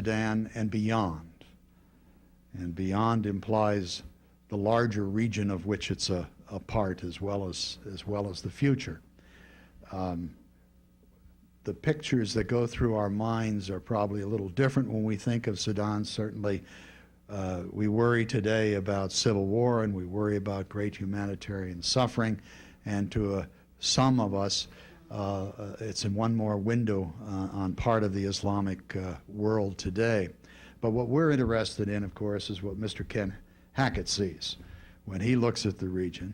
Sudan and beyond. And beyond implies the larger region of which it's a part, as well as the future. The pictures that go through our minds are probably a little different when we think of Sudan. Certainly, we worry today about civil war, and we worry about great humanitarian suffering, and to some of us, it's in one more window on part of the Islamic world today. But what we're interested in, of course, is what Mr. Ken Hackett sees when he looks at the region,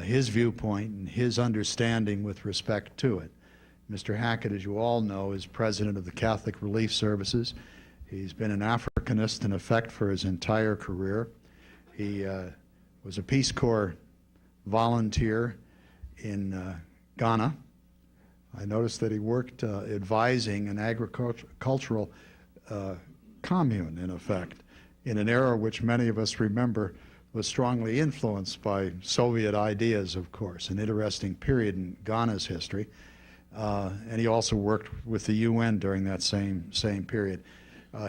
his viewpoint and his understanding with respect to it. Mr. Hackett, as you all know, is president of the Catholic Relief Services. He's been an Africanist, in effect, for his entire career. He was a Peace Corps volunteer in Ghana. I noticed that he worked advising an agricultural commune, in effect, in an era which many of us remember was strongly influenced by Soviet ideas, of course, an interesting period in Ghana's history. And he also worked with the UN during that same period.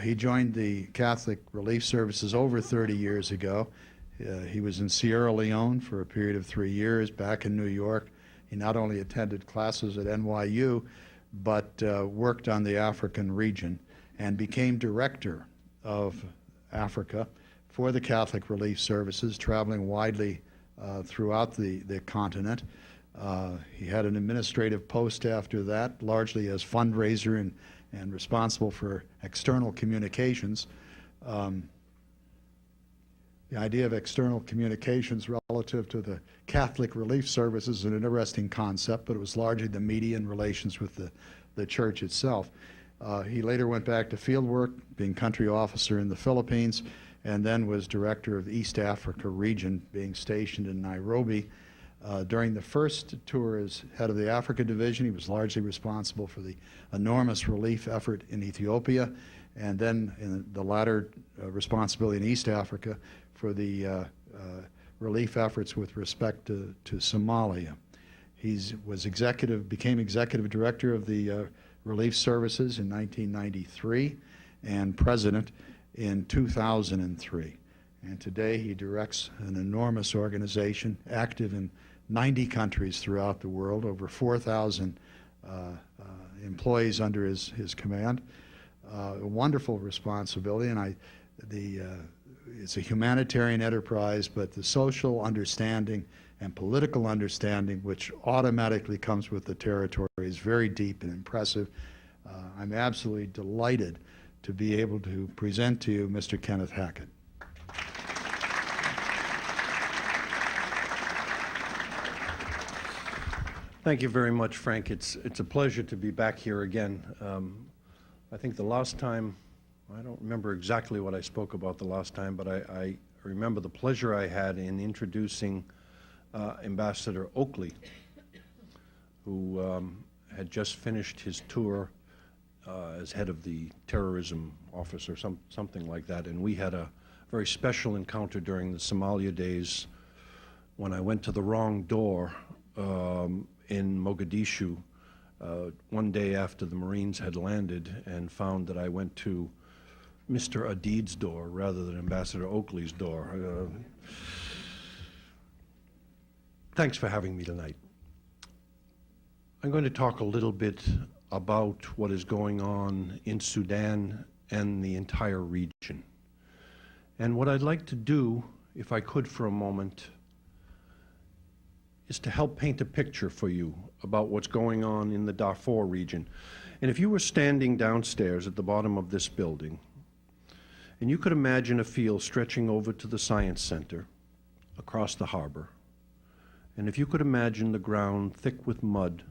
He joined the Catholic Relief Services over 30 years ago. He was in Sierra Leone for a period of 3 years, back in New York. He not only attended classes at NYU, but worked on the African region and became director of Africa for the Catholic Relief Services, traveling widely throughout the continent. He had an administrative post after that, largely as fundraiser and responsible for external communications. The idea of external communications relative to the Catholic Relief Service is an interesting concept, but it was largely the media and relations with the church itself. He later went back to field work, being country officer in the Philippines, and then was director of the East Africa region, being stationed in Nairobi. During the first tour as head of the Africa Division, he was largely responsible for the enormous relief effort in Ethiopia, and then in the latter responsibility in East Africa for the relief efforts with respect to Somalia. He became executive director of the Relief Services in 1993 and president in 2003. And today he directs an enormous organization active in 90 countries throughout the world, over 4,000 employees under his command. A wonderful responsibility, and it's a humanitarian enterprise, but the social understanding and political understanding which automatically comes with the territory is very deep and impressive. I'm absolutely delighted to be able to present to you Mr. Kenneth Hackett. Thank you very much, Frank. It's a pleasure to be back here again. I think the last time, I don't remember exactly what I spoke about the last time, but I remember the pleasure I had in introducing Ambassador Oakley, who had just finished his tour as head of the terrorism office or something like that, and we had a very special encounter during the Somalia days when I went to the wrong door in Mogadishu one day after the Marines had landed, and found that I went to Mr. Adid's door rather than Ambassador Oakley's door. Thanks for having me tonight. I'm going to talk a little bit about what is going on in Sudan and the entire region. And what I'd like to do, if I could for a moment, is to help paint a picture for you about what's going on in the Darfur region. And if you were standing downstairs at the bottom of this building, and you could imagine a field stretching over to the Science Center across the harbor, and if you could imagine the ground thick with mud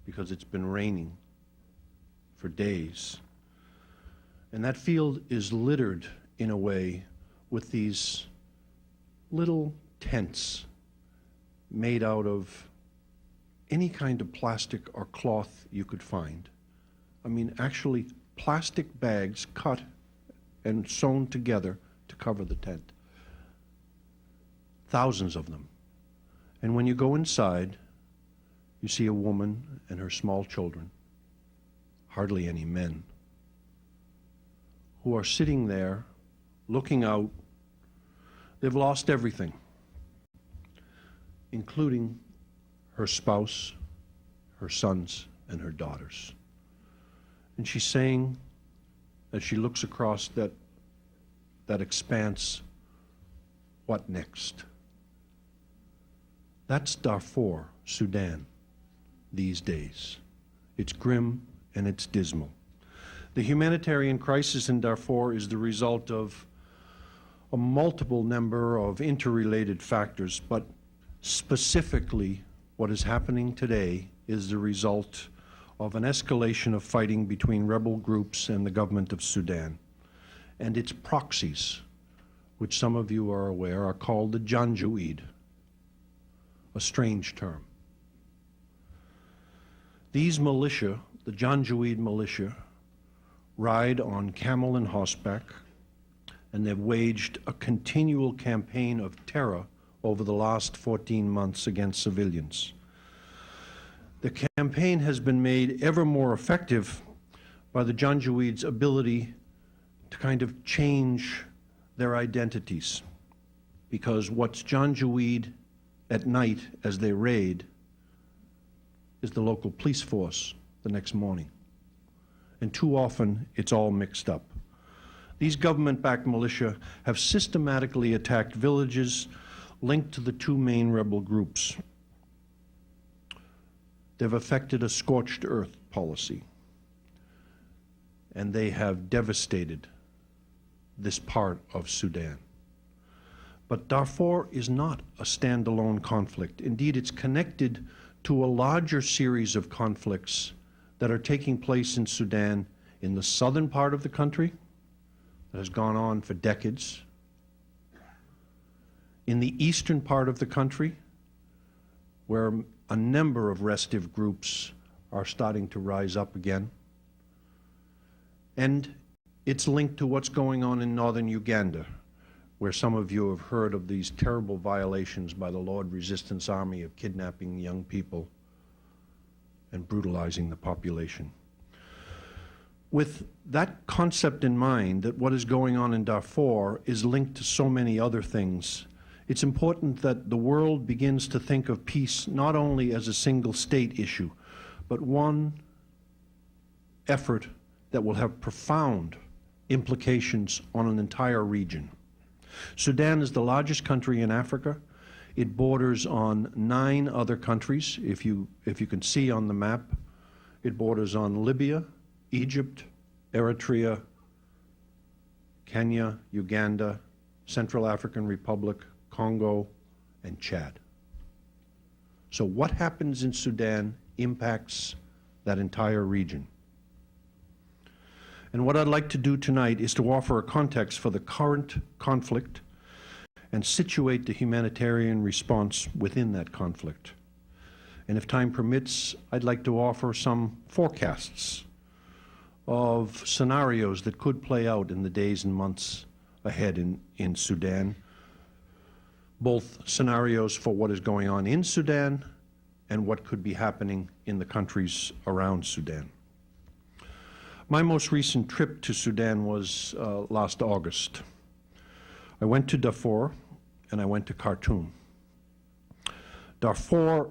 because it's been raining for days, and that field is littered in a way with these little tents made out of any kind of plastic or cloth you could find. I mean, actually plastic bags cut and sewn together to cover the tent. Thousands of them. And when you go inside, you see a woman and her small children, hardly any men. who are sitting there looking out. They've lost everything, including her spouse, her sons, and her daughters. And she's saying, as she looks across that expanse, what next? That's Darfur, Sudan, these days. It's grim and it's dismal. The humanitarian crisis in Darfur is the result of a multiple number of interrelated factors, but specifically what is happening today is the result of an escalation of fighting between rebel groups and the government of Sudan. And its proxies, which some of you are aware, are called the Janjaweed, a strange term. These militia, the Janjaweed militia, ride on camel and horseback, and they've waged a continual campaign of terror over the last 14 months against civilians. The campaign has been made ever more effective by the Janjaweed's ability to kind of change their identities, because what's Janjaweed at night as they raid is the local police force the next morning. And too often, it's all mixed up. These government-backed militia have systematically attacked villages linked to the two main rebel groups. They've effected a scorched earth policy, and they have devastated this part of Sudan. But Darfur is not a standalone conflict. Indeed, it's connected to a larger series of conflicts that are taking place in Sudan in the southern part of the country that has gone on for decades, in the eastern part of the country, where a number of restive groups are starting to rise up again, and it's linked to what's going on in northern Uganda, where some of you have heard of these terrible violations by the Lord Resistance Army of kidnapping young people and brutalizing the population. With that concept in mind, that what is going on in Darfur is linked to so many other things, it's important that the world begins to think of peace not only as a single state issue, but one effort that will have profound implications on an entire region. Sudan is the largest country in Africa. It borders on 9 other countries. If you can see on the map, it borders on Libya, Egypt, Eritrea, Kenya, Uganda, Central African Republic, Congo, and Chad. So what happens in Sudan impacts that entire region. And what I'd like to do tonight is to offer a context for the current conflict and situate the humanitarian response within that conflict. And if time permits, I'd like to offer some forecasts of scenarios that could play out in the days and months ahead in Sudan, both scenarios for what is going on in Sudan and what could be happening in the countries around Sudan. My most recent trip to Sudan was last August. I went to Darfur and I went to Khartoum. Darfur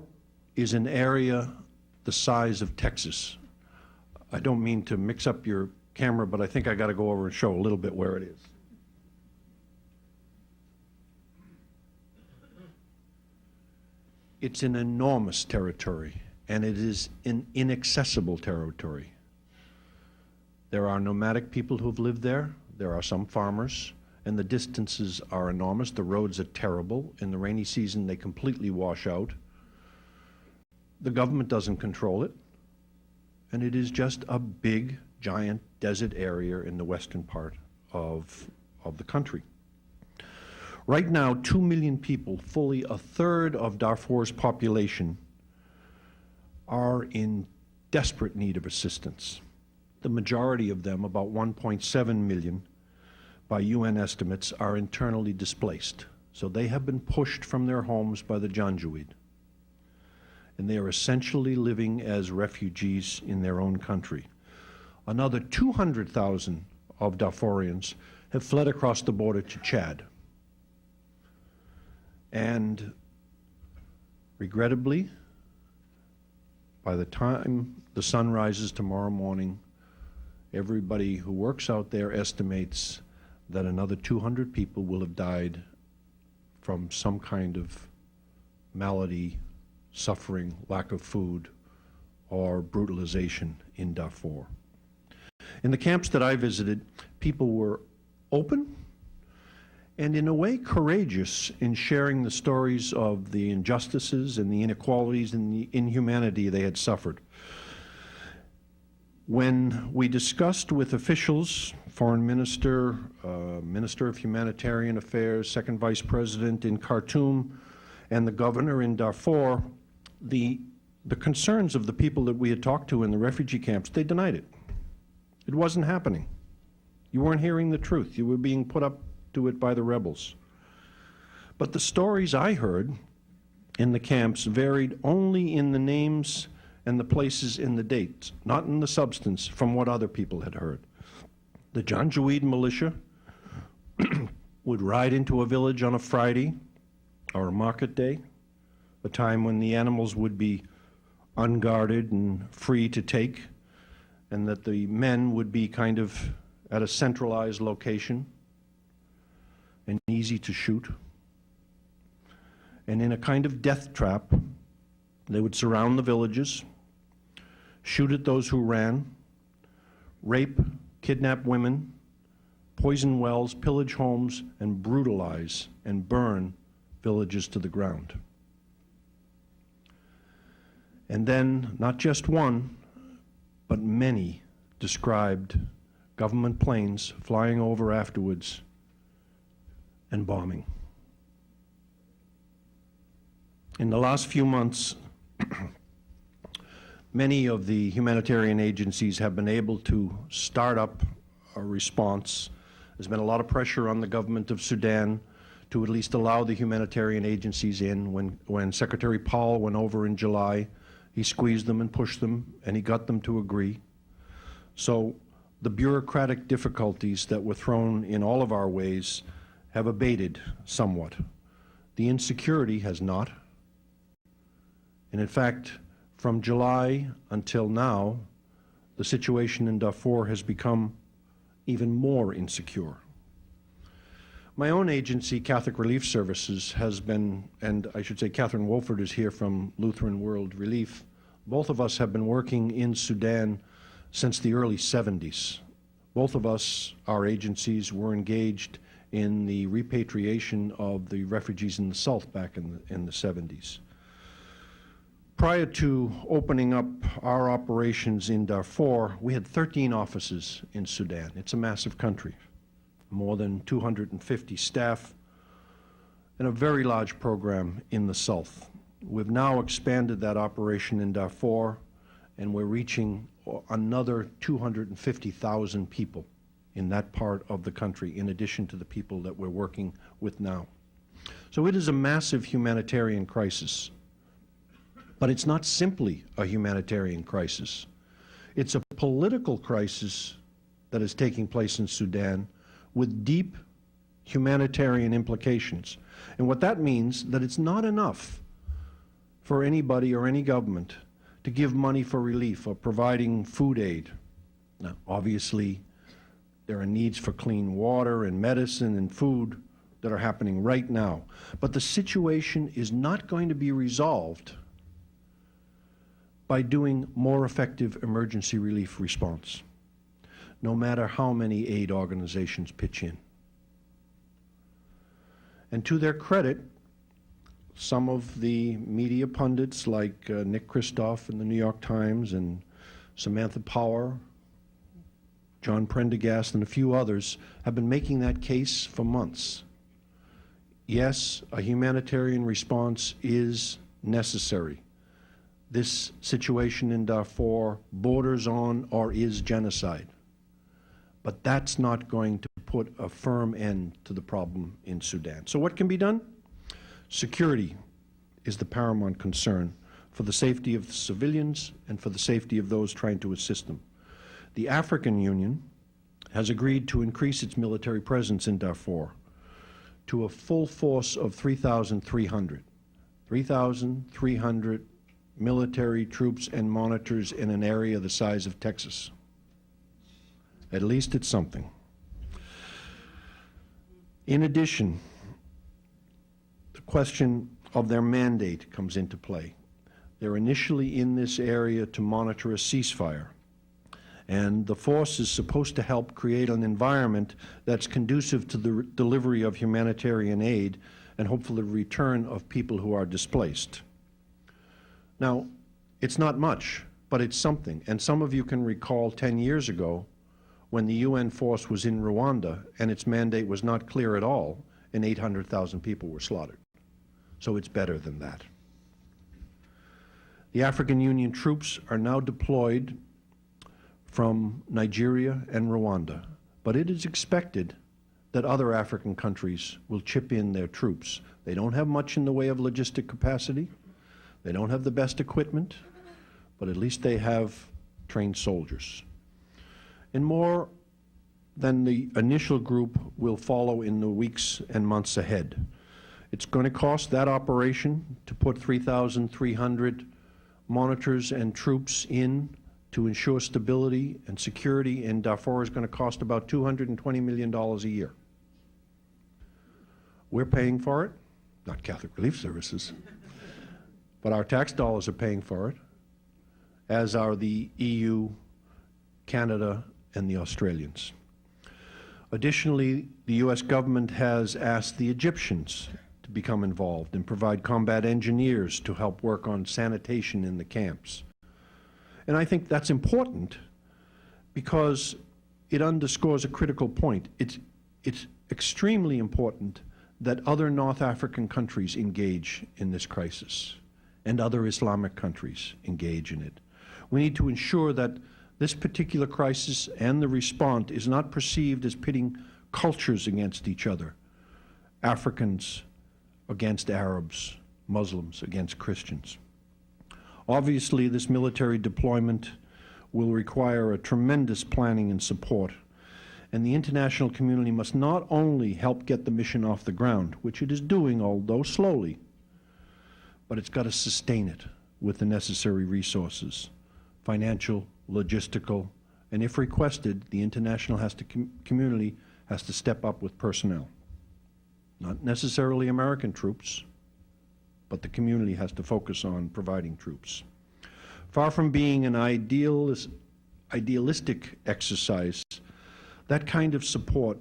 is an area the size of Texas. I don't mean to mix up your camera, but I think I got to go over and show a little bit where it is. It's an enormous territory, and it is an inaccessible territory. There are nomadic people who have lived there. There are some farmers, and the distances are enormous. The roads are terrible. In the rainy season, they completely wash out. The government doesn't control it, and it is just a big, giant desert area in the western part of the country. Right now, 2 million people, fully a third of Darfur's population, are in desperate need of assistance. The majority of them, about 1.7 million, by UN estimates, are internally displaced. So they have been pushed from their homes by the Janjaweed. And they are essentially living as refugees in their own country. Another 200,000 of Darfurians have fled across the border to Chad. And regrettably, by the time the sun rises tomorrow morning, everybody who works out there estimates that another 200 people will have died from some kind of malady, suffering, lack of food, or brutalization in Darfur. In the camps that I visited, people were open and in a way courageous in sharing the stories of the injustices and the inequalities and the inhumanity they had suffered. When we discussed with officials, Foreign Minister, Minister of Humanitarian Affairs, Second Vice President in Khartoum, and the governor in Darfur, the concerns of the people that we had talked to in the refugee camps, they denied it. It wasn't happening. You weren't hearing the truth. You were being put up to it by the rebels. But the stories I heard in the camps varied only in the names and the places in the dates, not in the substance from what other people had heard. The Janjaweed militia would ride into a village on a Friday or a market day, a time when the animals would be unguarded and free to take, and that the men would be kind of at a centralized location and easy to shoot. And in a kind of death trap, they would surround the villages, shoot at those who ran, rape, kidnap women, poison wells, pillage homes, and brutalize and burn villages to the ground. And then, not just one, but many described government planes flying over afterwards and bombing. In the last few months, many of the humanitarian agencies have been able to start up a response. There's been a lot of pressure on the government of Sudan to at least allow the humanitarian agencies in. When Secretary Powell went over in July, he squeezed them and pushed them, and he got them to agree. So the bureaucratic difficulties that were thrown in all of our ways have abated somewhat. The insecurity has not. And in fact, from July until now, the situation in Darfur has become even more insecure. My own agency, Catholic Relief Services, has been, and I should say Catherine Wolford is here from Lutheran World Relief. Both of us have been working in Sudan since the early 70s. Both of us, our agencies, were engaged in the repatriation of the refugees in the South back in the 70s. Prior to opening up our operations in Darfur, we had 13 offices in Sudan. It's a massive country, more than 250 staff, and a very large program in the South. We've now expanded that operation in Darfur, and we're reaching another 250,000 people in that part of the country, in addition to the people that we're working with now. So it is a massive humanitarian crisis. But it's not simply a humanitarian crisis. It's a political crisis that is taking place in Sudan with deep humanitarian implications. And what that means, that it's not enough for anybody or any government to give money for relief or providing food aid. Now, obviously, there are needs for clean water and medicine and food that are happening right now. But the situation is not going to be resolved by doing more effective emergency relief response, no matter how many aid organizations pitch in. And to their credit, some of the media pundits like Nick Kristof in the New York Times and Samantha Power, John Prendergast, and a few others have been making that case for months. Yes, a humanitarian response is necessary. This situation in Darfur borders on or is genocide. But that's not going to put a firm end to the problem in Sudan. So what can be done? Security is the paramount concern for the safety of the civilians and for the safety of those trying to assist them. The African Union has agreed to increase its military presence in Darfur to a full force of 3,300. 3,300 military troops and monitors in an area the size of Texas. At least it's something. In addition, the question of their mandate comes into play. They're initially in this area to monitor a ceasefire, and the force is supposed to help create an environment that's conducive to the delivery of humanitarian aid and hopefully the return of people who are displaced. Now, it's not much, but it's something. And some of you can recall 10 years ago when the UN force was in Rwanda and its mandate was not clear at all, and 800,000 people were slaughtered. So it's better than that. The African Union troops are now deployed from Nigeria and Rwanda, but it is expected that other African countries will chip in their troops. They don't have much in the way of logistic capacity. They don't have the best equipment, but at least they have trained soldiers. And more than the initial group will follow in the weeks and months ahead. It's going to cost that operation to put 3,300 monitors and troops in to ensure stability and security in Darfur is going to cost about $220 million a year. We're paying for it, not Catholic Relief Services, but our tax dollars are paying for it, as are the EU, Canada, and the Australians. Additionally, the U.S. government has asked the Egyptians to become involved and provide combat engineers to help work on sanitation in the camps. And I think that's important because it underscores a critical point. It's extremely important that other North African countries engage in this crisis and other Islamic countries engage in it. We need to ensure that this particular crisis and the response is not perceived as pitting cultures against each other, Africans against Arabs, Muslims against Christians. Obviously, this military deployment will require a tremendous planning and support, and the international community must not only help get the mission off the ground, which it is doing, although slowly, but it's got to sustain it with the necessary resources, financial, logistical, and if requested, the international community has to step up with personnel. Not necessarily American troops, but the community has to focus on providing troops. Far from being an idealistic exercise, that kind of support,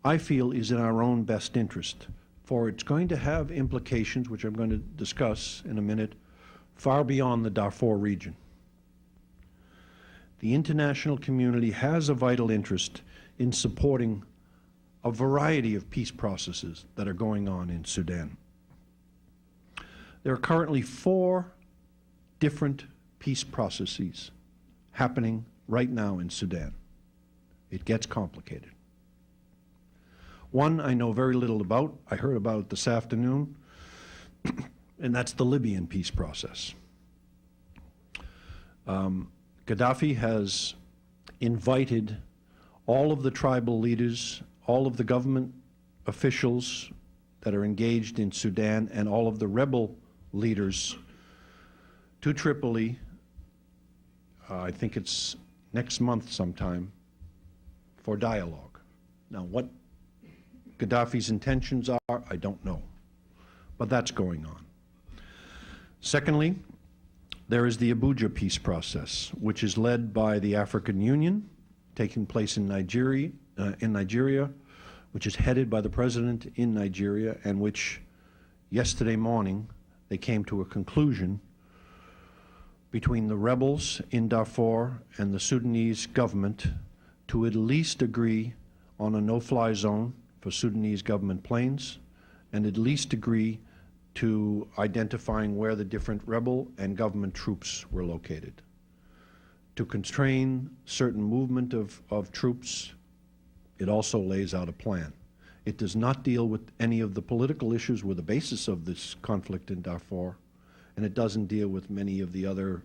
I feel, is in our own best interest, for it's going to have implications, which I'm going to discuss in a minute, far beyond the Darfur region. The international community has a vital interest in supporting a variety of peace processes that are going on in Sudan. There are currently 4 different peace processes happening right now in Sudan. It gets complicated. One I know very little about. I heard about it this afternoon, and that's the Libyan peace process. Gaddafi has invited all of the tribal leaders, all of the government officials that are engaged in Sudan, and all of the rebel leaders to Tripoli, I think it's next month sometime, for dialogue. Now, what Gaddafi's intentions are, I don't know, but that's going on. Secondly, there is the Abuja peace process, which is led by the African Union, taking place in Nigeria, which is headed by the president in Nigeria, and which yesterday morning they came to a conclusion between the rebels in Darfur and the Sudanese government to at least agree on a no-fly zone for Sudanese government planes, and at least agree to identifying where the different rebel and government troops were located. To constrain certain movement of troops, it also lays out a plan. It does not deal with any of the political issues were the basis of this conflict in Darfur, and it doesn't deal with many of the other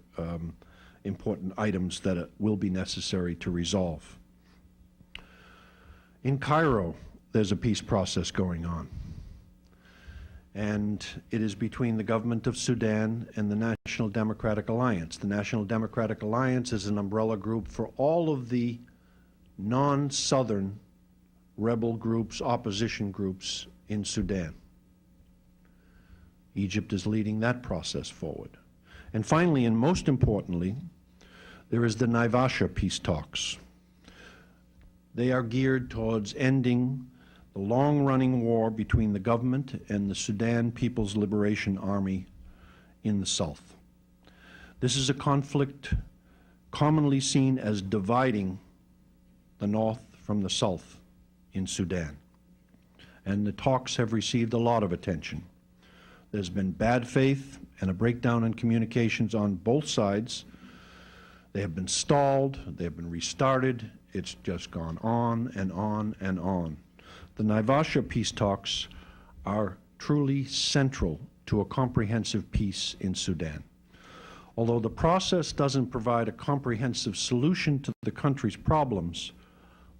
important items that will be necessary to resolve. In Cairo, there's a peace process going on. And it is between the government of Sudan and the National Democratic Alliance. The National Democratic Alliance is an umbrella group for all of the non-Southern rebel groups, opposition groups in Sudan. Egypt is leading that process forward. And finally, and most importantly, there is the Naivasha peace talks. They are geared towards ending the long-running war between the government and the Sudan People's Liberation Army in the south. This is a conflict commonly seen as dividing the north from the south in Sudan. And the talks have received a lot of attention. There's been bad faith and a breakdown in communications on both sides. They have been stalled, they have been restarted. It's just gone on and on and on. The Naivasha peace talks are truly central to a comprehensive peace in Sudan. Although the process doesn't provide a comprehensive solution to the country's problems,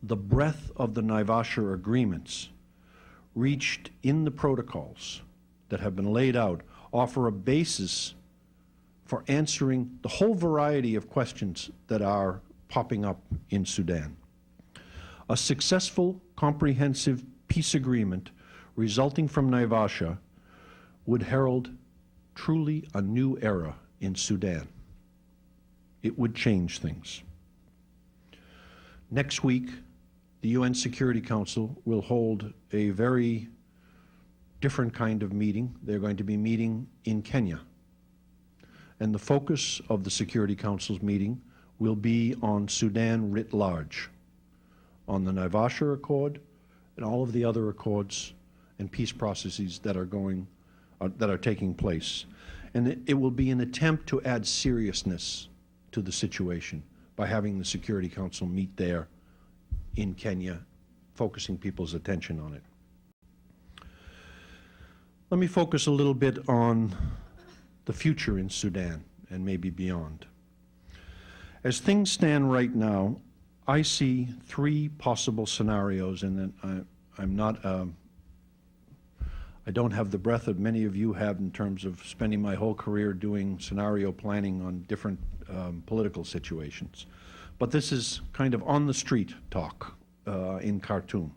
the breadth of the Naivasha agreements reached in the protocols that have been laid out offer a basis for answering the whole variety of questions that are popping up in Sudan. A successful, comprehensive peace agreement resulting from Naivasha would herald truly a new era in Sudan. It would change things. Next week, the UN Security Council will hold a very different kind of meeting. They're going to be meeting in Kenya. And the focus of the Security Council's meeting will be on Sudan writ large, on the Naivasha Accord and all of the other accords and peace processes that are taking place. And it will be an attempt to add seriousness to the situation by having the Security Council meet there in Kenya, focusing people's attention on it. Let me focus a little bit on the future in Sudan and maybe beyond. As things stand right now, I see three possible scenarios, and I don't have the breadth that many of you have in terms of spending my whole career doing scenario planning on different political situations. But this is kind of on the street talk in Khartoum.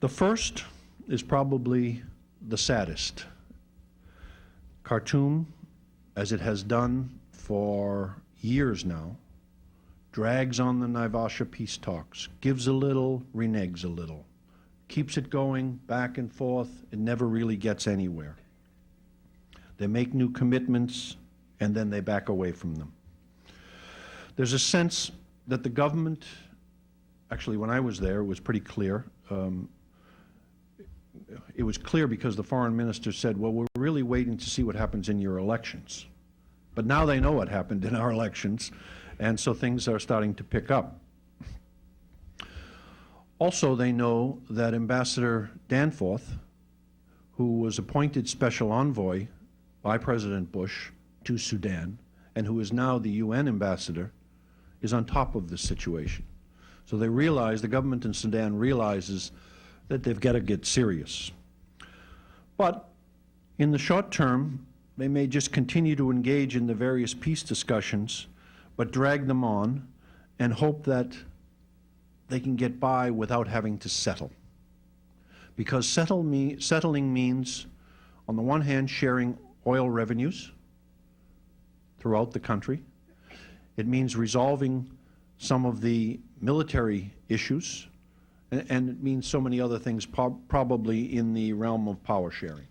The first is probably the saddest. Khartoum, as it has done for years now, drags on the Naivasha peace talks, gives a little, reneges a little, keeps it going back and forth. It never really gets anywhere. They make new commitments, and then they back away from them. There's a sense that the government, actually when I was there, it was pretty clear. It was clear because the foreign minister said, well, we're really waiting to see what happens in your elections. But now they know what happened in our elections, and so things are starting to pick up. Also, they know that Ambassador Danforth, who was appointed special envoy by President Bush to Sudan, and who is now the UN ambassador, is on top of this situation. So they realize, the government in Sudan realizes that they've got to get serious. But in the short term, they may just continue to engage in the various peace discussions, but drag them on and hope that they can get by without having to settle. Because settling means, on the one hand, sharing oil revenues throughout the country. It means resolving some of the military issues, and it means so many other things, probably in the realm of power sharing.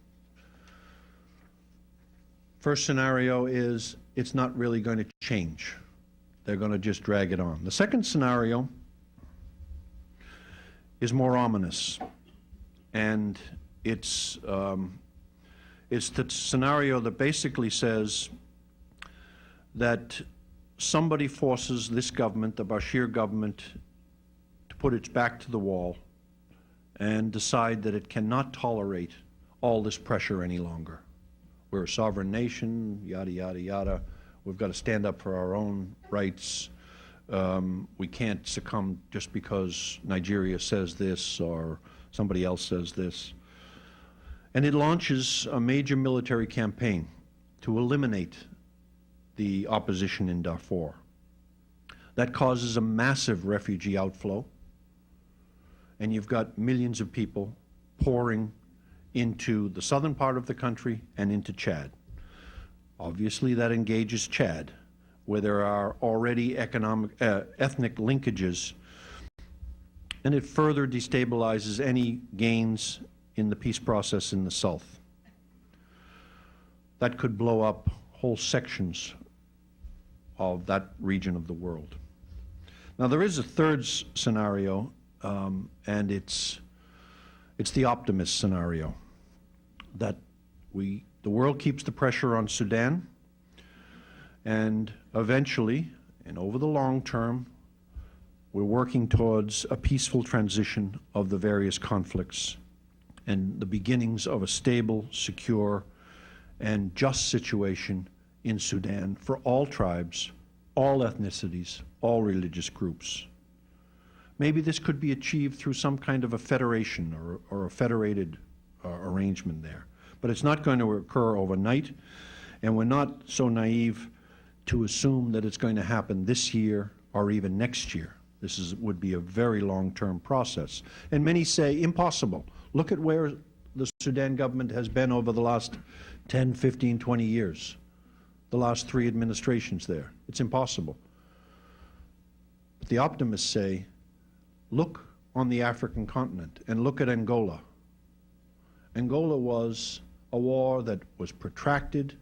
First scenario is it's not really going to change. They're going to just drag it on. The second scenario is more ominous, and it's the scenario that basically says that somebody forces this government, the Bashir government, to put its back to the wall and decide that it cannot tolerate all this pressure any longer. We're a sovereign nation, yada, yada, yada. We've got to stand up for our own rights. We can't succumb just because Nigeria says this or somebody else says this. And it launches a major military campaign to eliminate the opposition in Darfur. That causes a massive refugee outflow, and you've got millions of people pouring into the southern part of the country and into Chad. Obviously, that engages Chad, where there are already ethnic linkages, and it further destabilizes any gains in the peace process in the south. That could blow up whole sections of that region of the world. Now, there is a third scenario, and it's the optimist scenario, that the world keeps the pressure on Sudan, and eventually, and over the long term, we're working towards a peaceful transition of the various conflicts and the beginnings of a stable, secure, and just situation in Sudan for all tribes, all ethnicities, all religious groups. Maybe this could be achieved through some kind of a federation or a federated arrangement there. But it's not going to occur overnight, and we're not so naive to assume that it's going to happen this year or even next year. This would be a very long-term process. And many say impossible. Look at where the Sudan government has been over the last 10, 15, 20 years. The last 3 administrations there. It's impossible. But the optimists say, look on the African continent and look at Angola. Angola was a war that was protracted,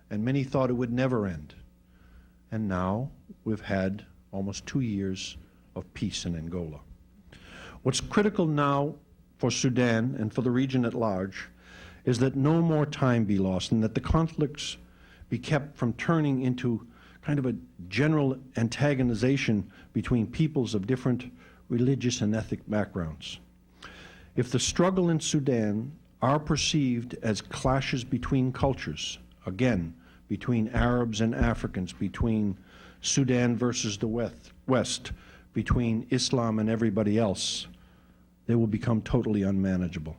and many thought it would never end. And now we've had almost 2 years of peace in Angola. What's critical now for Sudan and for the region at large is that no more time be lost, and that the conflicts be kept from turning into kind of a general antagonization between peoples of different religious and ethnic backgrounds. If the struggle in Sudan are perceived as clashes between cultures, again, between Arabs and Africans, between Sudan versus the West, between Islam and everybody else, they will become totally unmanageable.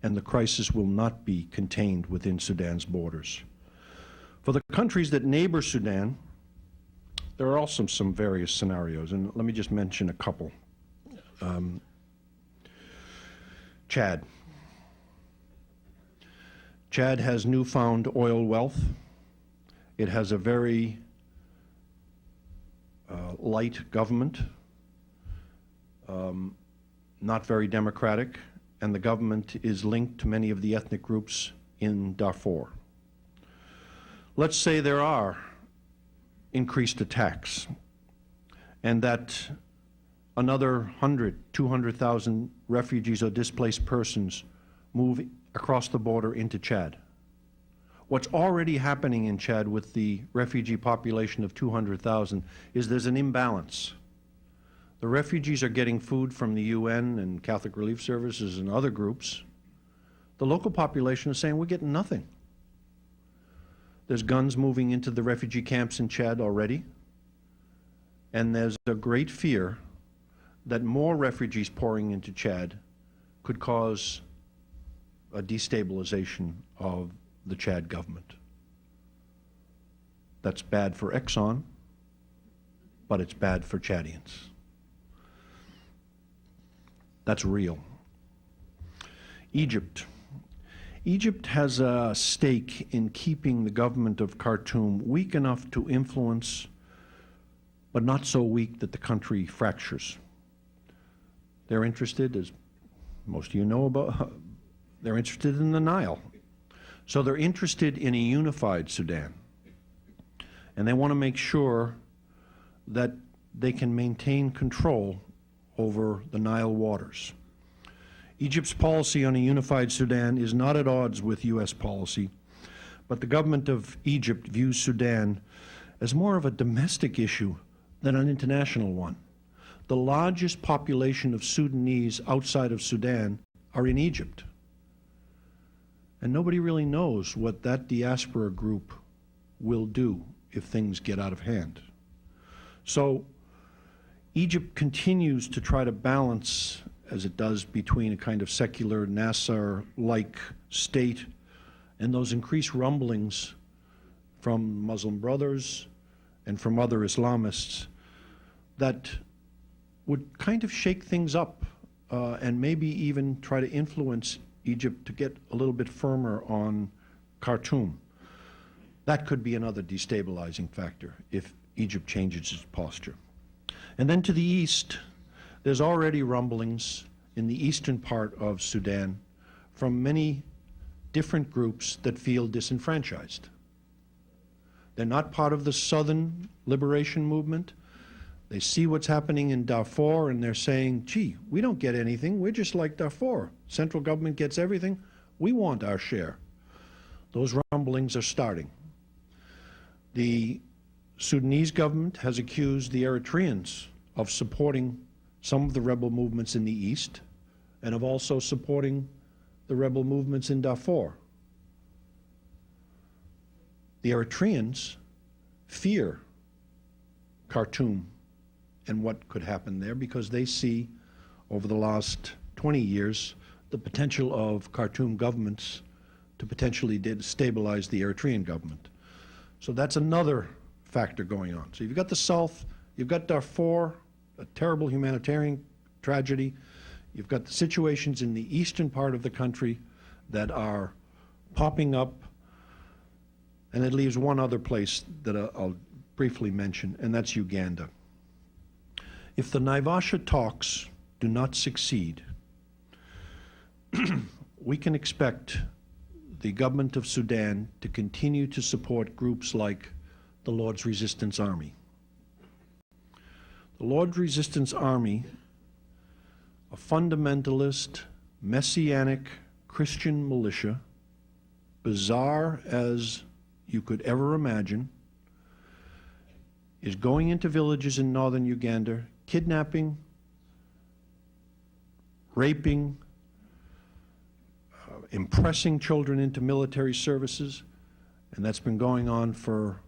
And the crisis will not be contained within Sudan's borders. For the countries that neighbor Sudan, there are also some various scenarios, and let me just mention a couple. Chad. Chad has newfound oil wealth. It has a very light government, not very democratic, and the government is linked to many of the ethnic groups in Darfur. Let's say there are increased attacks, and that another 100, 200,000 refugees or displaced persons move across the border into Chad. What's already happening in Chad with the refugee population of 200,000 is there's an imbalance. The refugees are getting food from the UN and Catholic Relief Services and other groups. The local population is saying, we're getting nothing. There's guns moving into the refugee camps in Chad already, and there's a great fear that more refugees pouring into Chad could cause a destabilization of the Chad government. That's bad for Exxon, but it's bad for Chadians. That's real. Egypt. Egypt has a stake in keeping the government of Khartoum weak enough to influence, but not so weak that the country fractures. They're interested, as most of you know about, they're interested in the Nile. So they're interested in a unified Sudan. And they want to make sure that they can maintain control over the Nile waters. Egypt's policy on a unified Sudan is not at odds with U.S. policy, but the government of Egypt views Sudan as more of a domestic issue than an international one. The largest population of Sudanese outside of Sudan are in Egypt. And nobody really knows what that diaspora group will do if things get out of hand. So Egypt continues to try to balance, as it does, between a kind of secular Nasser-like state and those increased rumblings from Muslim Brothers and from other Islamists that would kind of shake things up and maybe even try to influence Egypt to get a little bit firmer on Khartoum. That could be another destabilizing factor if Egypt changes its posture. And then to the east, there's already rumblings in the eastern part of Sudan from many different groups that feel disenfranchised. They're not part of the Southern Liberation Movement. They see what's happening in Darfur and they're saying, gee, we don't get anything. We're just like Darfur. Central government gets everything. We want our share. Those rumblings are starting. The Sudanese government has accused the Eritreans of supporting some of the rebel movements in the east and of also supporting the rebel movements in Darfur. The Eritreans fear Khartoum and what could happen there because they see over the last 20 years the potential of Khartoum governments to potentially destabilize the Eritrean government. So that's another factor going on. So you've got the south, you've got Darfur, a terrible humanitarian tragedy. You've got the situations in the eastern part of the country that are popping up. And it leaves one other place that I'll briefly mention, and that's Uganda. If the Naivasha talks do not succeed, we can expect the government of Sudan to continue to support groups like the Lord's Resistance Army. The Lord's Resistance Army, a fundamentalist, messianic Christian militia, bizarre as you could ever imagine, is going into villages in northern Uganda, kidnapping, raping, impressing children into military services, and that's been going on for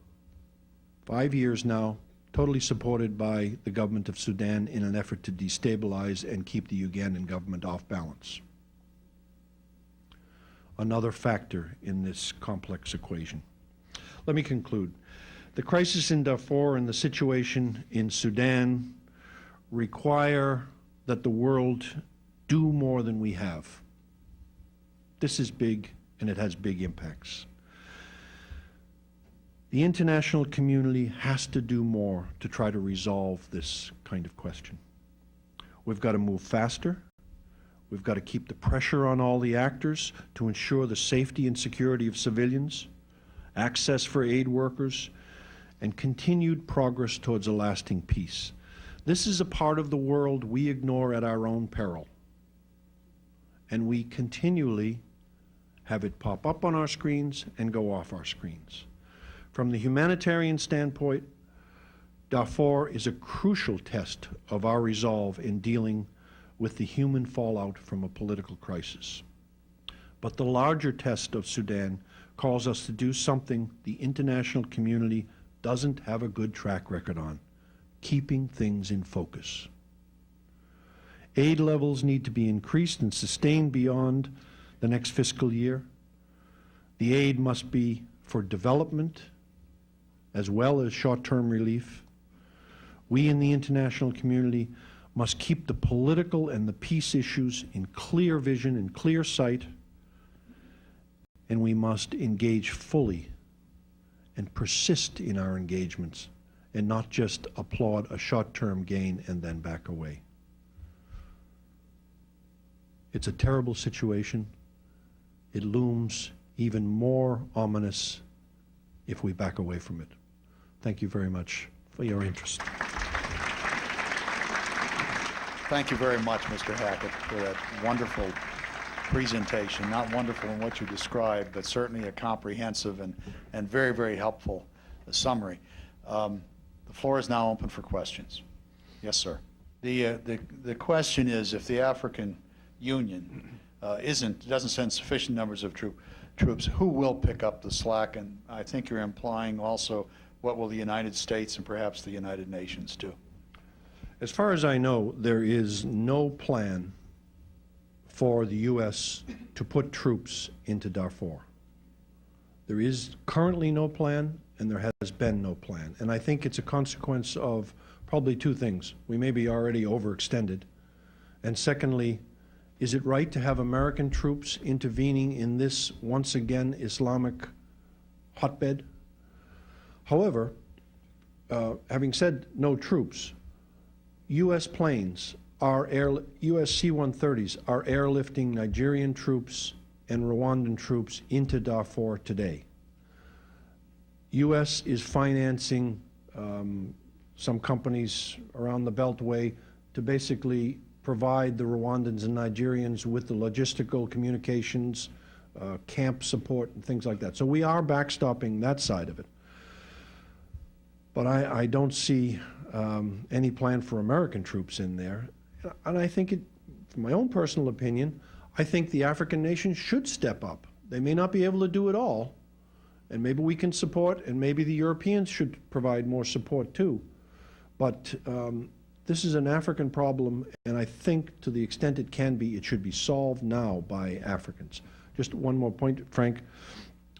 5 years now, totally supported by the government of Sudan in an effort to destabilize and keep the Ugandan government off balance. Another factor in this complex equation. Let me conclude. The crisis in Darfur and the situation in Sudan require that the world do more than we have. This is big, and it has big impacts. The international community has to do more to try to resolve this kind of question. We've got to move faster. We've got to keep the pressure on all the actors to ensure the safety and security of civilians, access for aid workers, and continued progress towards a lasting peace. This is a part of the world we ignore at our own peril, and we continually have it pop up on our screens and go off our screens. From the humanitarian standpoint, Darfur is a crucial test of our resolve in dealing with the human fallout from a political crisis. But the larger test of Sudan calls us to do something the international community doesn't have a good track record on: keeping things in focus. Aid levels need to be increased and sustained beyond the next fiscal year. The aid must be for development as well as short-term relief. We in the international community must keep the political and the peace issues in clear vision and clear sight, and we must engage fully and persist in our engagements and not just applaud a short-term gain and then back away. It's a terrible situation. It looms even more ominous if we back away from it. Thank you very much for your interest. Thank you very much, Mr. Hackett, for that wonderful presentation. Not wonderful in what you described, but certainly a comprehensive and very, very helpful summary. The floor is now open for questions. Yes, sir. The question is, if the African Union doesn't send sufficient numbers of troops, who will pick up the slack? And I think you're implying also what will the United States and perhaps the United Nations do? As far as I know, there is no plan for the U.S. to put troops into Darfur. There is currently no plan, and there has been no plan. And I think it's a consequence of probably two things. We may be already overextended. And secondly, is it right to have American troops intervening in this, once again, Islamic hotbed? However, having said no troops, U.S. planes, U.S. C-130s are airlifting Nigerian troops and Rwandan troops into Darfur today. U.S. is financing some companies around the Beltway to basically provide the Rwandans and Nigerians with the logistical communications, camp support, and things like that. So we are backstopping that side of it. But I don't see any plan for American troops in there. And I think, from my own personal opinion, I think the African nations should step up. They may not be able to do it all, and maybe we can support, and maybe the Europeans should provide more support too. But this is an African problem, and I think to the extent it can be, it should be solved now by Africans. Just one more point, Frank.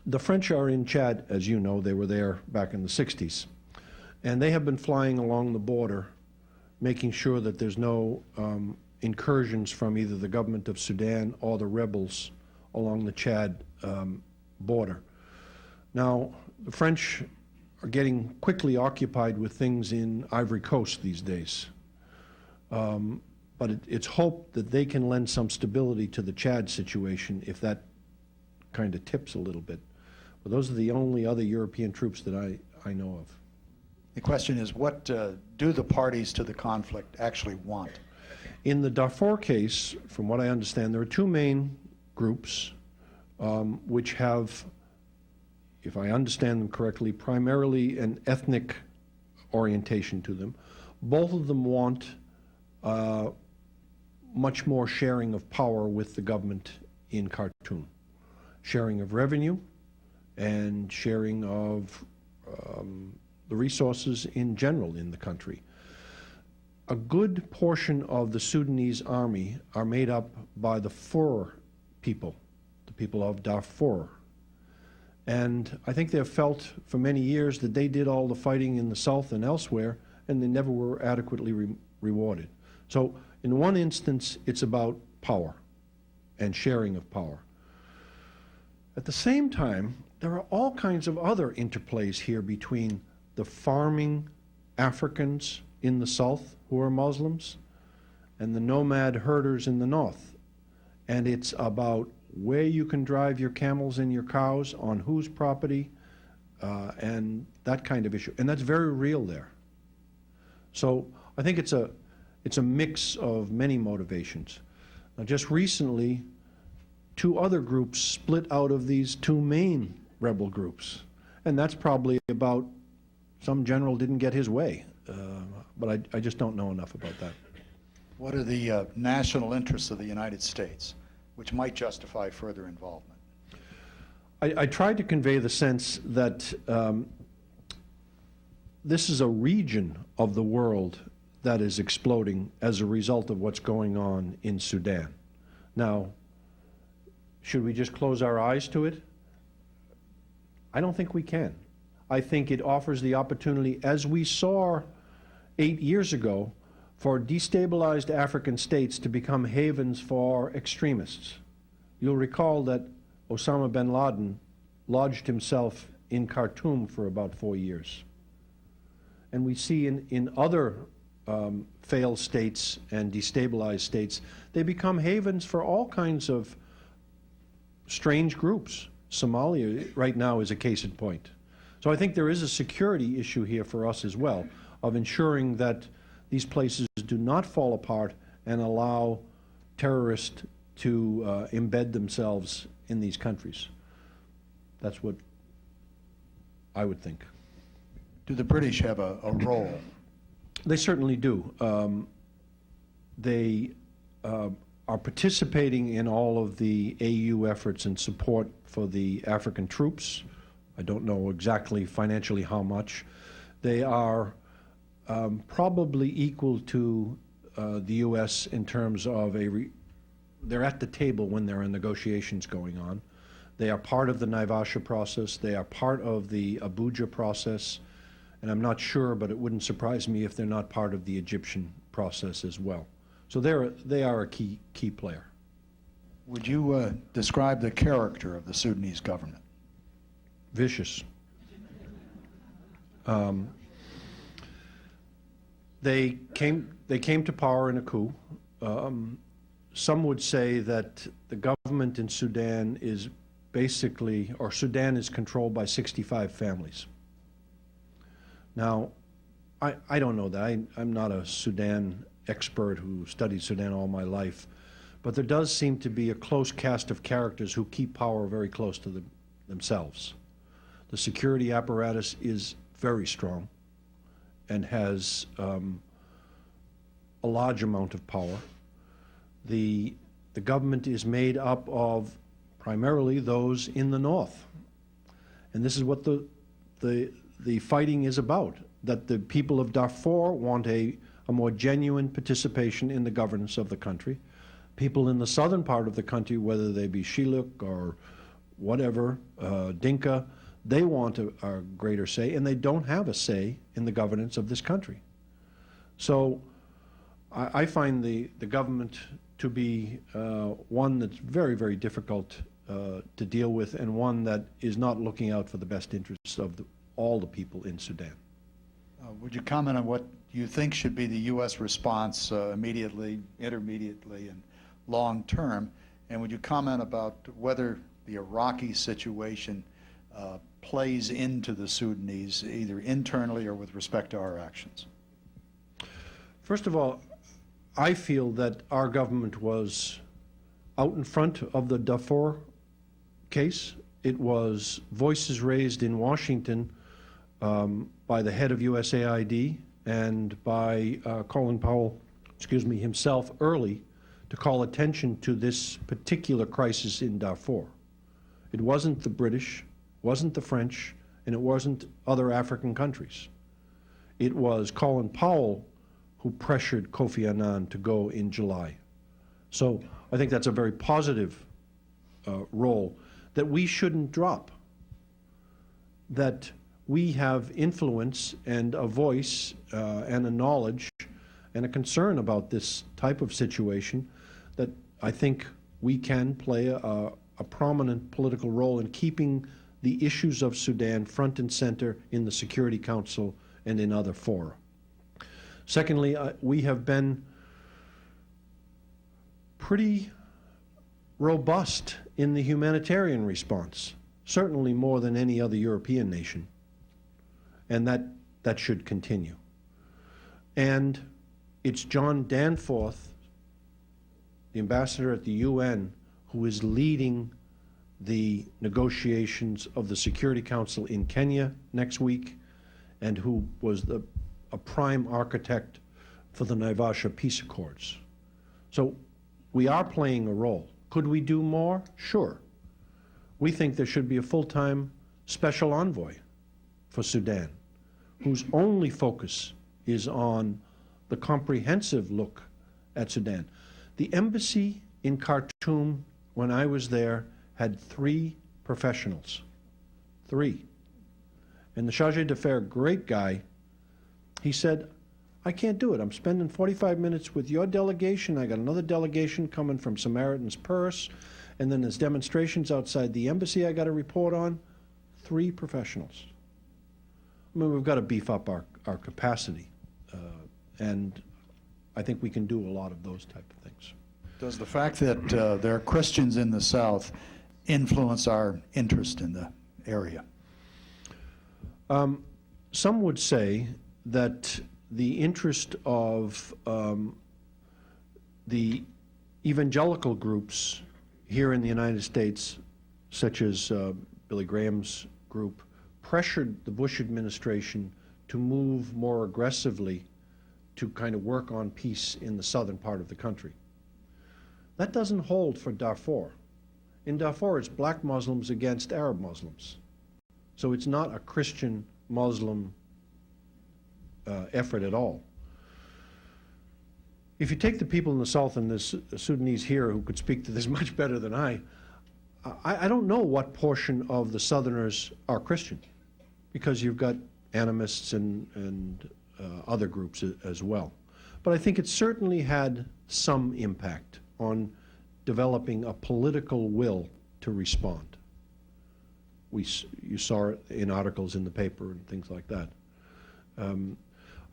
The French are in Chad, as you know. They were there back in the 60s. And they have been flying along the border, making sure that there's no incursions from either the government of Sudan or the rebels along the Chad border. Now, the French are getting quickly occupied with things in Ivory Coast these days. But it's hoped that they can lend some stability to the Chad situation if that kind of tips a little bit. But those are the only other European troops that I know of. The question is, what do the parties to the conflict actually want? In the Darfur case, from what I understand, there are two main groups which have, if I understand them correctly, primarily an ethnic orientation to them. Both of them want much more sharing of power with the government in Khartoum. Sharing of revenue and sharing of the resources in general in the country. A good portion of the Sudanese army are made up by the Fur people, the people of Darfur. And I think they've felt for many years that they did all the fighting in the south and elsewhere, and they never were adequately rewarded. So in one instance, it's about power and sharing of power. At the same time, there are all kinds of other interplays here between the farming Africans in the south who are Muslims and the nomad herders in the north. And it's about where you can drive your camels and your cows, on whose property, and that kind of issue. And that's very real there. So I think it's a mix of many motivations. Now, just recently, two other groups split out of these two main rebel groups. And that's probably about some general didn't get his way. But I just don't know enough about that. What are the national interests of the United States, which might justify further involvement? I tried to convey the sense that this is a region of the world that is exploding as a result of what's going on in Sudan. Now, should we just close our eyes to it? I don't think we can. I think it offers the opportunity, as we saw 8 years ago, for destabilized African states to become havens for extremists. You'll recall that Osama bin Laden lodged himself in Khartoum for about 4 years. And we see in other failed states and destabilized states, they become havens for all kinds of strange groups. Somalia right now is a case in point. So I think there is a security issue here for us as well, of ensuring that these places do not fall apart and allow terrorists to embed themselves in these countries. That's what I would think. Do the British have a role? They certainly do. They are participating in all of the AU efforts and support for the African troops. I don't know exactly financially how much. They are probably equal to the U.S. in terms of they're at the table when there are negotiations going on. They are part of the Naivasha process. They are part of the Abuja process. And I'm not sure, but it wouldn't surprise me if they're not part of the Egyptian process as well. So they are a key player. Would you describe the character of the Sudanese government? Vicious. They came to power in a coup. Some would say that the government in Sudan is basically, or Sudan is controlled by 65 families. Now, I don't know that. I'm not a Sudan expert who studied Sudan all my life, but there does seem to be a close cast of characters who keep power very close to themselves. The security apparatus is very strong and has a large amount of power. The government is made up of primarily those in the north. And this is what the fighting is about, that the people of Darfur want a more genuine participation in the governance of the country. People in the southern part of the country, whether they be Shilluk or whatever, Dinka, they want a greater say, and they don't have a say in the governance of this country. So I find the government to be one that's very, very difficult to deal with, and one that is not looking out for the best interests of all the people in Sudan. Would you comment on what you think should be the U.S. response immediately, intermediately, and long term? And would you comment about whether the Iraqi situation plays into the Sudanese, either internally or with respect to our actions? First of all, I feel that our government was out in front of the Darfur case. It was voices raised in Washington by the head of USAID and by Colin Powell, himself early to call attention to this particular crisis in Darfur. It wasn't the British, wasn't the French, and it wasn't other African countries. It was Colin Powell who pressured Kofi Annan to go in July. So I think that's a very positive role that we shouldn't drop, that we have influence and a voice and a knowledge and a concern about this type of situation, that I think we can play a prominent political role in keeping the issues of Sudan front and center in the Security Council and in other fora. Secondly, we have been pretty robust in the humanitarian response, certainly more than any other European nation, and that should continue. And it's John Danforth, the ambassador at the UN, who is leading the negotiations of the Security Council in Kenya next week, and who was a prime architect for the Naivasha peace accords. So we are playing a role. Could we do more? Sure. We think there should be a full-time special envoy for Sudan, whose only focus is on the comprehensive look at Sudan. The embassy in Khartoum, when I was there, had 3 professionals. 3. And the chargé d'affaires, great guy, he said, I can't do it. I'm spending 45 minutes with your delegation. I got another delegation coming from Samaritan's Purse, and then there's demonstrations outside the embassy I got to report on. 3 professionals. I mean, we've got to beef up our capacity, and I think we can do a lot of those type of things. Does the fact that there are Christians in the South influence our interest in the area? Some would say that the interest of the evangelical groups here in the United States, such as Billy Graham's group, pressured the Bush administration to move more aggressively to kind of work on peace in the southern part of the country. That doesn't hold for Darfur. In Darfur, it's black Muslims against Arab Muslims. So it's not a Christian-Muslim effort at all. If you take the people in the South and the Sudanese here who could speak to this much better than I don't know what portion of the Southerners are Christian, because you've got animists and other groups as well. But I think it certainly had some impact on developing a political will to respond. You saw it in articles in the paper and things like that.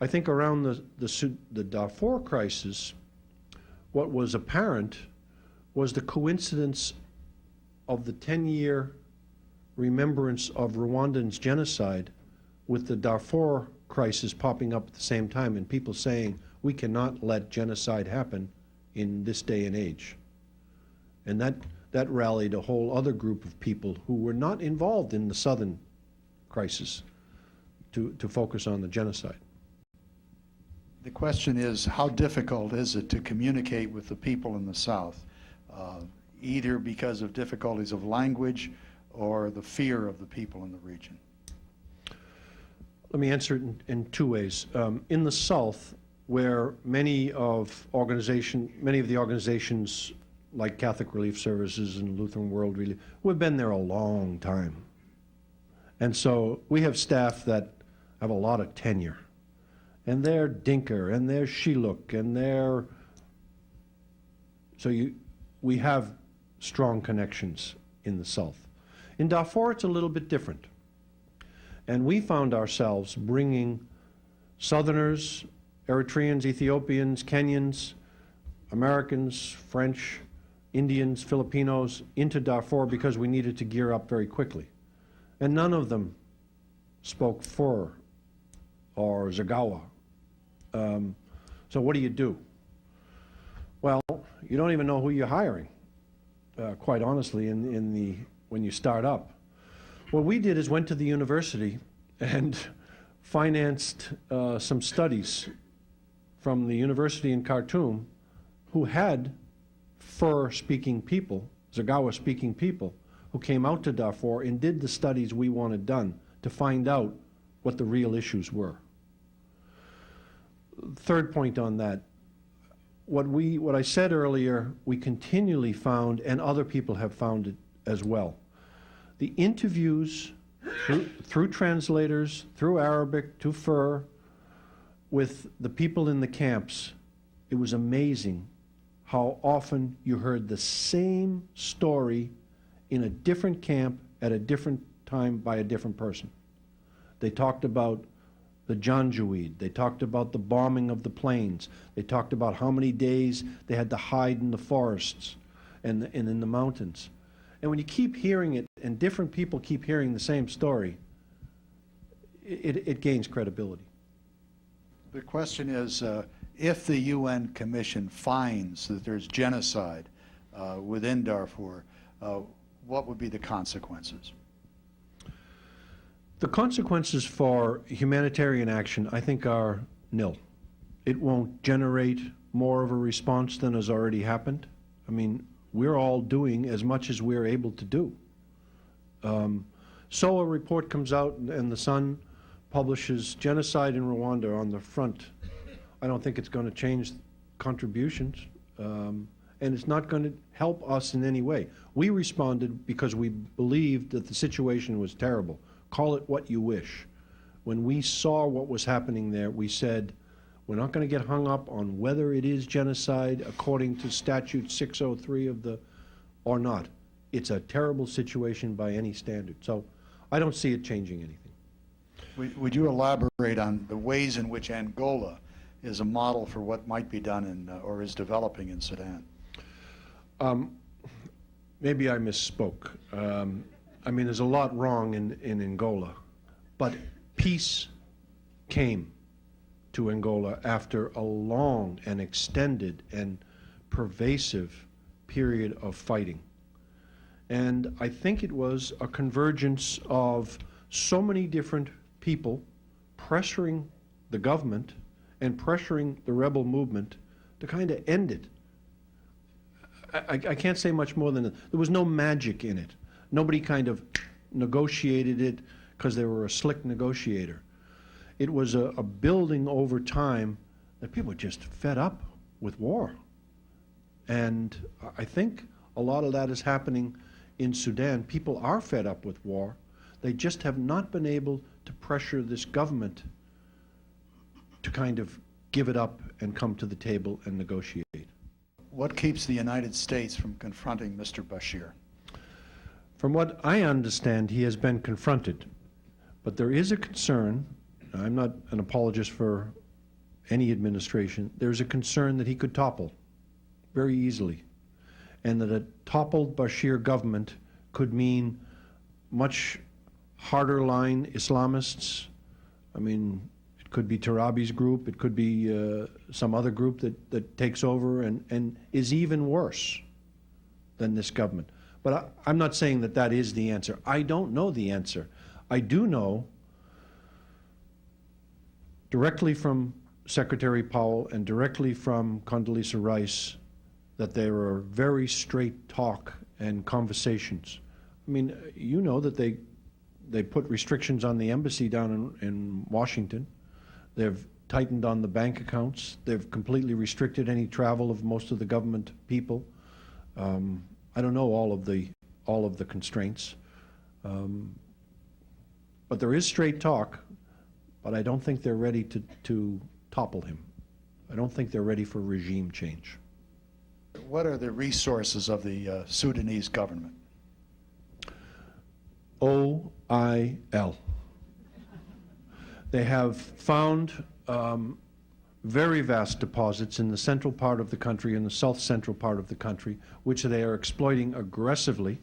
I think around the Darfur crisis, what was apparent was the coincidence of the 10-year remembrance of Rwandan's genocide with the Darfur crisis popping up at the same time, and people saying, we cannot let genocide happen in this day and age. And that rallied a whole other group of people who were not involved in the southern crisis to focus on the genocide. The question is, how difficult is it to communicate with the people in the South, either because of difficulties of language or the fear of the people in the region? Let me answer it in two ways. In the South, where many of the organizations like Catholic Relief Services and Lutheran World Relief, we've been there a long time. And so we have staff that have a lot of tenure. And they're Dinker, and they're Shiluk, and we have strong connections in the South. In Darfur, it's a little bit different. And we found ourselves bringing Southerners, Eritreans, Ethiopians, Kenyans, Americans, French, Indians, Filipinos into Darfur because we needed to gear up very quickly. And none of them spoke Fur or Zagawa. So what do? Well, you don't even know who you're hiring, quite honestly, when you start up. What we did is went to the university and financed some studies from the university in Khartoum who had Fur-speaking people, Zagawa-speaking people, who came out to Darfur and did the studies we wanted done to find out what the real issues were. Third point on that, what I said earlier, we continually found, and other people have found it as well. The interviews through translators, through Arabic, to Fur, with the people in the camps, it was amazing how often you heard the same story in a different camp at a different time by a different person. They talked about the Janjaweed. They talked about the bombing of the plains. They talked about how many days they had to hide in the forests and in the mountains. And when you keep hearing it, and different people keep hearing the same story, it gains credibility. The question is, if the UN Commission finds that there's genocide within Darfur, what would be the consequences? The consequences for humanitarian action, I think, are nil. It won't generate more of a response than has already happened. I mean, we're all doing as much as we're able to do. So a report comes out and the Sun publishes genocide in Rwanda on the front. I don't think it's going to change contributions, and it's not going to help us in any way. We responded because we believed that the situation was terrible. Call it what you wish. When we saw what was happening there, we said, we're not going to get hung up on whether it is genocide according to Statute 603 or not. It's a terrible situation by any standard. So I don't see it changing anything. Would you elaborate on the ways in which Angola is a model for what might be done or is developing in Sudan? Maybe I misspoke. I mean, there's a lot wrong in Angola, but peace came to Angola after a long and extended and pervasive period of fighting. And I think it was a convergence of so many different people pressuring the government and pressuring the rebel movement to kind of end it. I can't say much more than that. There was no magic in it. Nobody kind of negotiated it, because they were a slick negotiator. It was a building over time that people were just fed up with war. And I think a lot of that is happening in Sudan. People are fed up with war. They just have not been able to pressure this government to kind of give it up and come to the table and negotiate. What keeps the United States from confronting Mr. Bashir? From what I understand, he has been confronted. But there is a concern, I'm not an apologist for any administration, there's a concern that he could topple very easily. And that a toppled Bashir government could mean much harder line Islamists. I mean, it could be Tarabi's group, it could be some other group that takes over and is even worse than this government. But I'm not saying that that is the answer. I don't know the answer. I do know directly from Secretary Powell and directly from Condoleezza Rice that there are very straight talk and conversations. I mean, you know that they put restrictions on the embassy down in Washington. They've tightened on the bank accounts. They've completely restricted any travel of most of the government people. I don't know all of the constraints, but there is straight talk. But I don't think they're ready to topple him. I don't think they're ready for regime change. What are the resources of the Sudanese government? OIL. They have found very vast deposits in the central part of the country and the south central part of the country, which they are exploiting aggressively.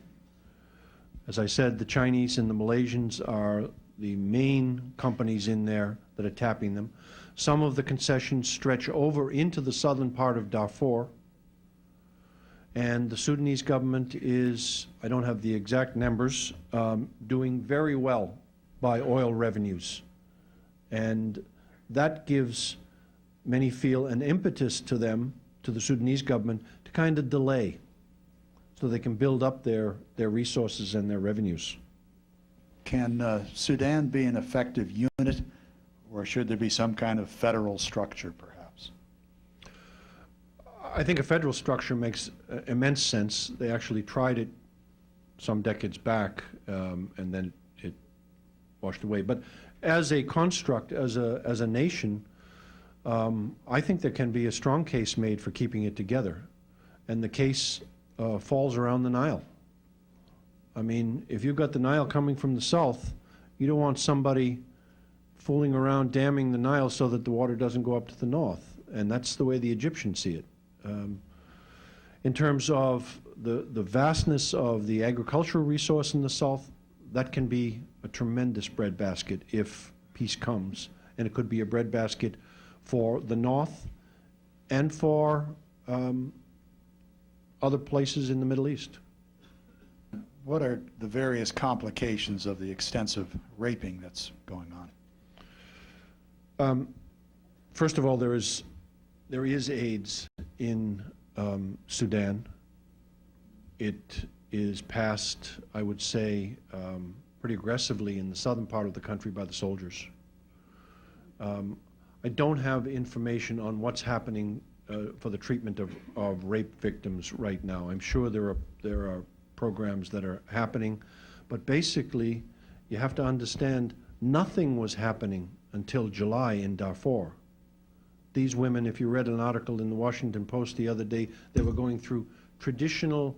As I said, the Chinese and the Malaysians are the main companies in there that are tapping them. Some of the concessions stretch over into the southern part of Darfur. And the Sudanese government is, I don't have the exact numbers, doing very well by oil revenues. And that gives, many feel, an impetus to them, to the Sudanese government, to kind of delay so they can build up their resources and their revenues. Can Sudan be an effective unit, or should there be some kind of federal structure, perhaps? I think a federal structure makes immense sense. They actually tried it some decades back, and then it washed away. But as a construct, as a nation, I think there can be a strong case made for keeping it together. And the case falls around the Nile. I mean, if you've got the Nile coming from the south, you don't want somebody fooling around damming the Nile so that the water doesn't go up to the north. And that's the way the Egyptians see it. In terms of the vastness of the agricultural resource in the south, that can be a tremendous breadbasket if peace comes. And it could be a breadbasket for the north and for other places in the Middle East. What are the various complications of the extensive raping that's going on? First of all, there is AIDS in Sudan. It is passed, I would say, pretty aggressively in the southern part of the country by the soldiers. I don't have information on what's happening for the treatment of rape victims right now. I'm sure there are programs that are happening, but basically you have to understand nothing was happening until July in Darfur. These women, if you read an article in the Washington Post the other day, they were going through traditional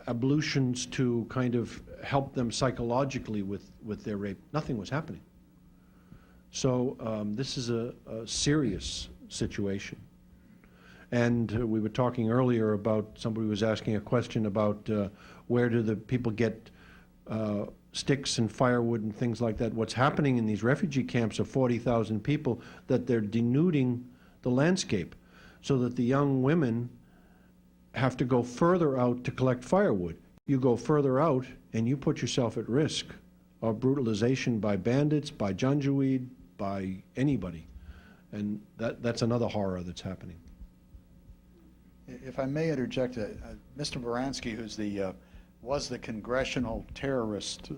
ablutions to kind of help them psychologically with their rape. Nothing was happening. So this is a serious situation. And we were talking earlier about, somebody was asking a question about where do the people get sticks and firewood and things like that. What's happening in these refugee camps of 40,000 people, that they're denuding the landscape so that the young women have to go further out to collect firewood. You go further out and you put yourself at risk of brutalization by bandits, by Janjaweed, by anybody. And that's another horror that's happening. If I may interject, Mr. Baranski, who's was the congressional terrorist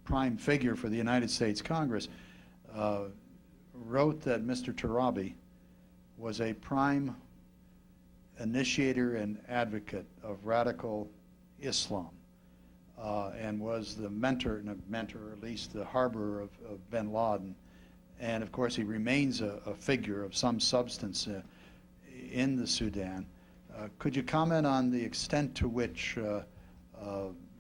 prime figure for the United States Congress, wrote that Mr. Tarabi was a prime initiator and advocate of radical Islam, and was the mentor, or at least the harborer of bin Laden. And of course, he remains a figure of some substance in the Sudan. Could you comment on the extent to which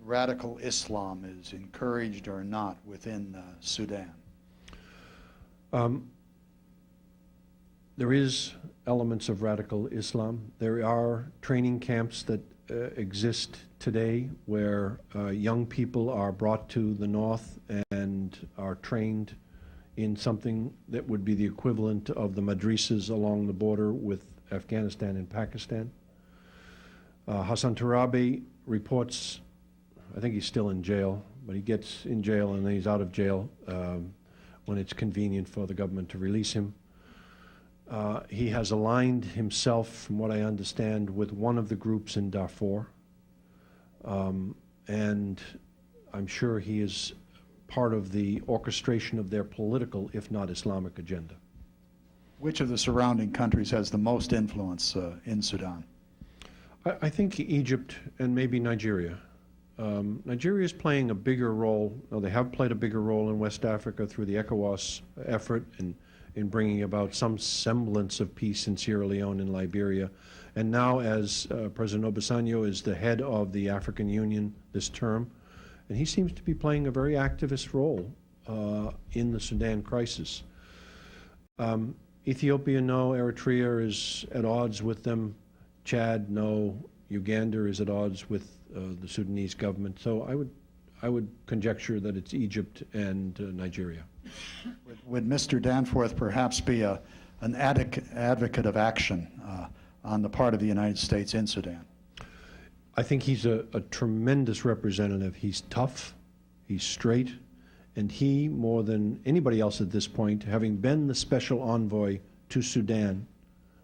radical Islam is encouraged or not within Sudan? There is elements of radical Islam. There are training camps that exist today where young people are brought to the north and are trained in something that would be the equivalent of the madrasas along the border with Afghanistan and Pakistan. Hassan Tarabi reports, I think he's still in jail, but he gets in jail and then he's out of jail when it's convenient for the government to release him. He has aligned himself, from what I understand, with one of the groups in Darfur, and I'm sure he is part of the orchestration of their political, if not Islamic, agenda. Which of the surrounding countries has the most influence in Sudan? I think Egypt and maybe Nigeria. Nigeria is playing a bigger role, or they have played a bigger role in West Africa through the ECOWAS effort in bringing about some semblance of peace in Sierra Leone and Liberia. And now, as President Obasanjo is the head of the African Union this term, and he seems to be playing a very activist role in the Sudan crisis. Ethiopia, no. Eritrea is at odds with them. Chad, no. Uganda is at odds with the Sudanese government. So I would conjecture that it's Egypt and Nigeria. Would Mr. Danforth perhaps be an advocate of action on the part of the United States in Sudan? I think he's a tremendous representative. He's tough, he's straight, and he, more than anybody else at this point, having been the special envoy to Sudan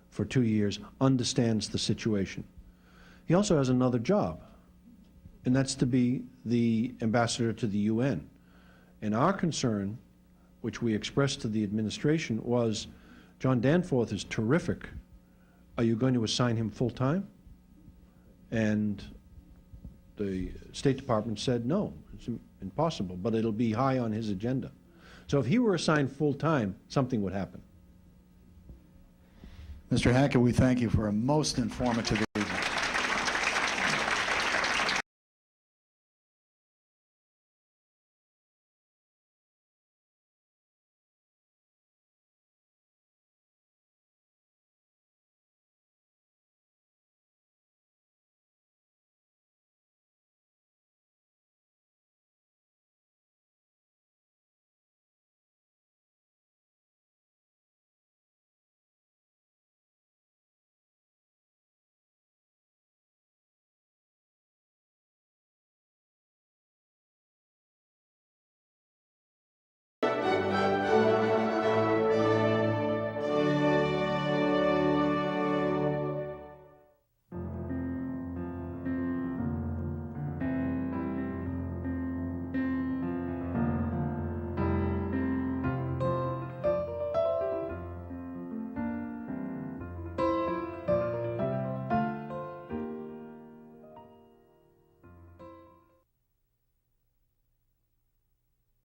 for 2 years, understands the situation. He also has another job, and that's to be the ambassador to the UN. And our concern, which we expressed to the administration, was, John Danforth is terrific. Are you going to assign him full-time? And the State Department said, no, it's impossible, but it'll be high on his agenda. So if he were assigned full-time, something would happen. Mr. Hackett, we thank you for a most informative